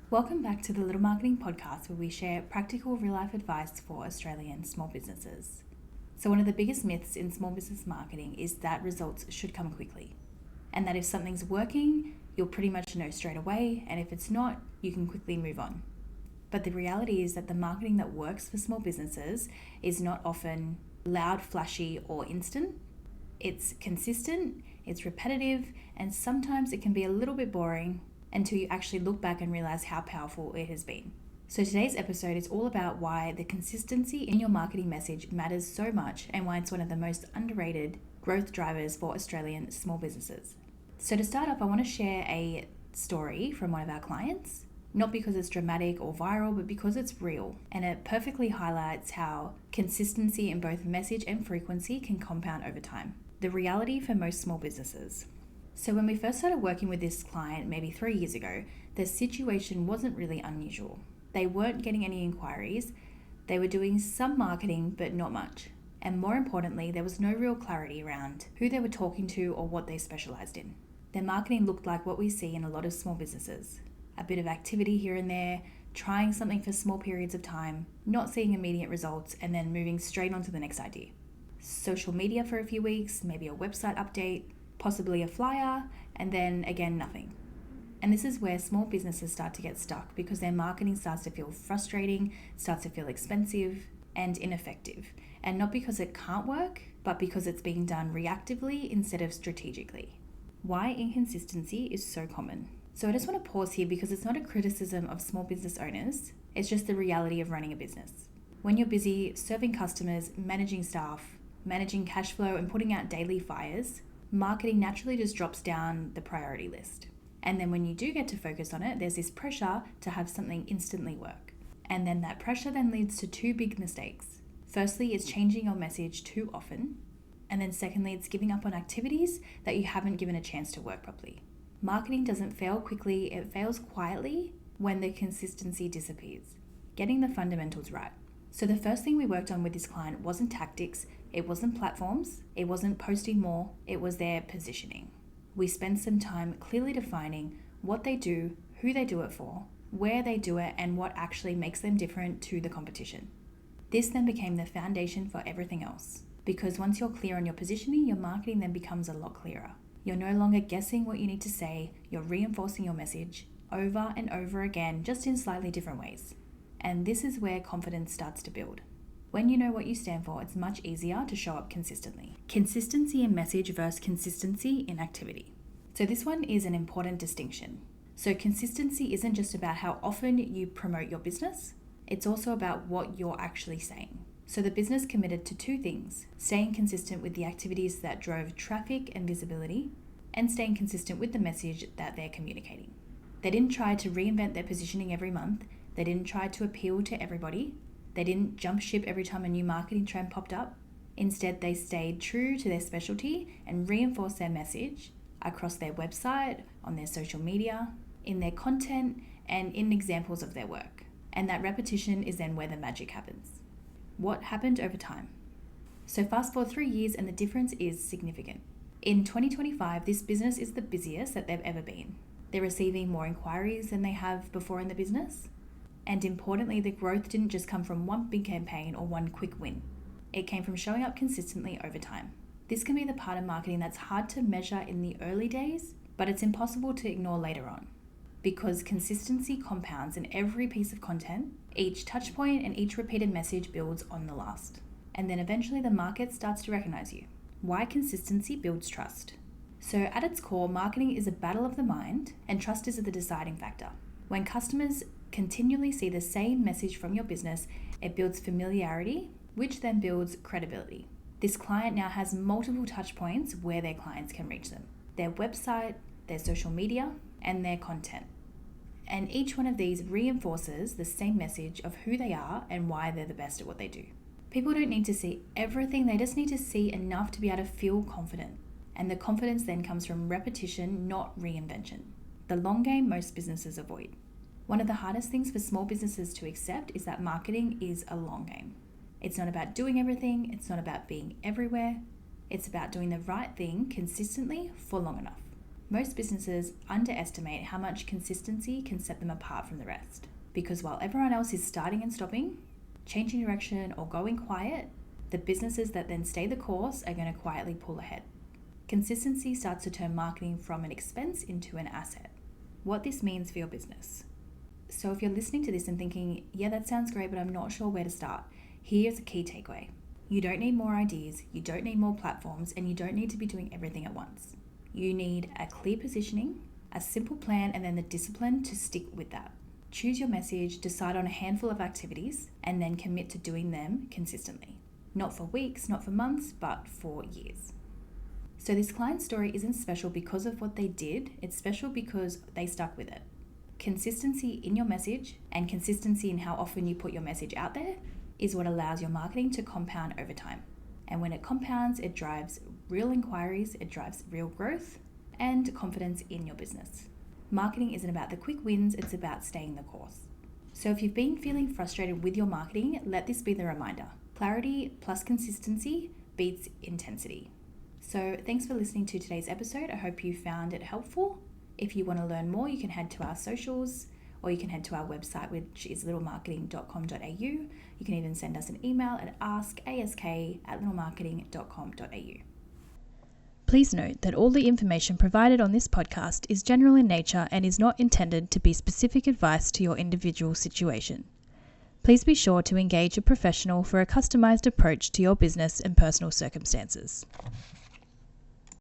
Welcome back to the Little Marketing Podcast, where we share practical real-life advice for Australian small businesses. So one of the biggest myths in small business marketing is that results should come quickly, and that if something's working, you'll pretty much know straight away, and if it's not, you can quickly move on. But the reality is that the marketing that works for small businesses is not often loud, flashy, or instant. It's consistent, it's repetitive, and sometimes it can be a little bit boring until you actually look back and realize how powerful it has been. So today's episode is all about why the consistency in your marketing message matters so much and why it's one of the most underrated growth drivers for Australian small businesses. So to start off, I want to share a story from one of our clients, not because it's dramatic or viral, but because it's real, and it perfectly highlights how consistency in both message and frequency can compound over time. The reality for most small businesses. So when we first started working with this client maybe 3 years ago, the situation wasn't really unusual. They weren't getting any inquiries, they were doing some marketing but not much. And more importantly, there was no real clarity around who they were talking to or what they specialized in. Their marketing looked like what we see in a lot of small businesses. A bit of activity here and there, trying something for small periods of time, not seeing immediate results, and then moving straight on to the next idea. Social media for a few weeks, maybe a website update, possibly a flyer, and then again nothing. And this is where small businesses start to get stuck because their marketing starts to feel frustrating, starts to feel expensive and ineffective. And not because it can't work, but because it's being done reactively instead of strategically. Why inconsistency is so common. So I just want to pause here because it's not a criticism of small business owners, it's just the reality of running a business. When you're busy serving customers, managing staff, managing cash flow and putting out daily fires, marketing naturally just drops down the priority list. And then when you do get to focus on it, there's this pressure to have something instantly work. And then that pressure then leads to two big mistakes. Firstly, it's changing your message too often. And then secondly, it's giving up on activities that you haven't given a chance to work properly. Marketing doesn't fail quickly, it fails quietly when the consistency disappears. Getting the fundamentals right. So the first thing we worked on with this client wasn't tactics, it wasn't platforms, it wasn't posting more, it was their positioning. We spent some time clearly defining what they do, who they do it for, where they do it, and what actually makes them different to the competition. This then became the foundation for everything else. Because once you're clear on your positioning, your marketing then becomes a lot clearer. You're no longer guessing what you need to say, you're reinforcing your message over and over again, just in slightly different ways. And this is where confidence starts to build. When you know what you stand for, it's much easier to show up consistently. Consistency in message versus consistency in activity. So this one is an important distinction. So consistency isn't just about how often you promote your business, it's also about what you're actually saying. So the business committed to two things: staying consistent with the activities that drove traffic and visibility, and staying consistent with the message that they're communicating. They didn't try to reinvent their positioning every month, they didn't try to appeal to everybody, they didn't jump ship every time a new marketing trend popped up. Instead, they stayed true to their specialty and reinforced their message across their website, on their social media, in their content, and in examples of their work. And that repetition is then where the magic happens. What happened over time? So fast forward 3 years and the difference is significant. In 2025, this business is the busiest that they've ever been. They're receiving more inquiries than they have before in the business. And importantly, the growth didn't just come from one big campaign or one quick win. It came from showing up consistently over time. This can be the part of marketing that's hard to measure in the early days, but it's impossible to ignore later on. Because consistency compounds in every piece of content, each touch point and each repeated message builds on the last. And then eventually the market starts to recognize you. Why consistency builds trust. So at its core, marketing is a battle of the mind, and trust is the deciding factor. When customers continually see the same message from your business, it builds familiarity, which then builds credibility. This client now has multiple touch points where their clients can reach them: their website, their social media, and their content. And each one of these reinforces the same message of who they are and why they're the best at what they do. People don't need to see everything, they just need to see enough to be able to feel confident. And the confidence then comes from repetition, not reinvention. The long game most businesses avoid. One of the hardest things for small businesses to accept is that marketing is a long game. It's not about doing everything, it's not about being everywhere, it's about doing the right thing consistently for long enough. Most businesses underestimate how much consistency can set them apart from the rest. Because while everyone else is starting and stopping, changing direction or going quiet, the businesses that then stay the course are going to quietly pull ahead. Consistency starts to turn marketing from an expense into an asset. What this means for your business. So if you're listening to this and thinking, yeah, that sounds great, but I'm not sure where to start, here's a key takeaway. You don't need more ideas, you don't need more platforms, and you don't need to be doing everything at once. You need a clear positioning, a simple plan, and then the discipline to stick with that. Choose your message, decide on a handful of activities, and then commit to doing them consistently. Not for weeks, not for months, but for years. So this client story isn't special because of what they did, it's special because they stuck with it. Consistency in your message and consistency in how often you put your message out there is what allows your marketing to compound over time. And when it compounds, it drives real inquiries, it drives real growth and confidence in your business. Marketing isn't about the quick wins, it's about staying the course. So if you've been feeling frustrated with your marketing, let this be the reminder. Clarity plus consistency beats intensity. So thanks for listening to today's episode. I hope you found it helpful. If you want to learn more, you can head to our socials or you can head to our website, which is littlemarketing.com.au. You can even send us an email at ask@littlemarketing.com.au. Please note that all the information provided on this podcast is general in nature and is not intended to be specific advice to your individual situation. Please be sure to engage a professional for a customized approach to your business and personal circumstances.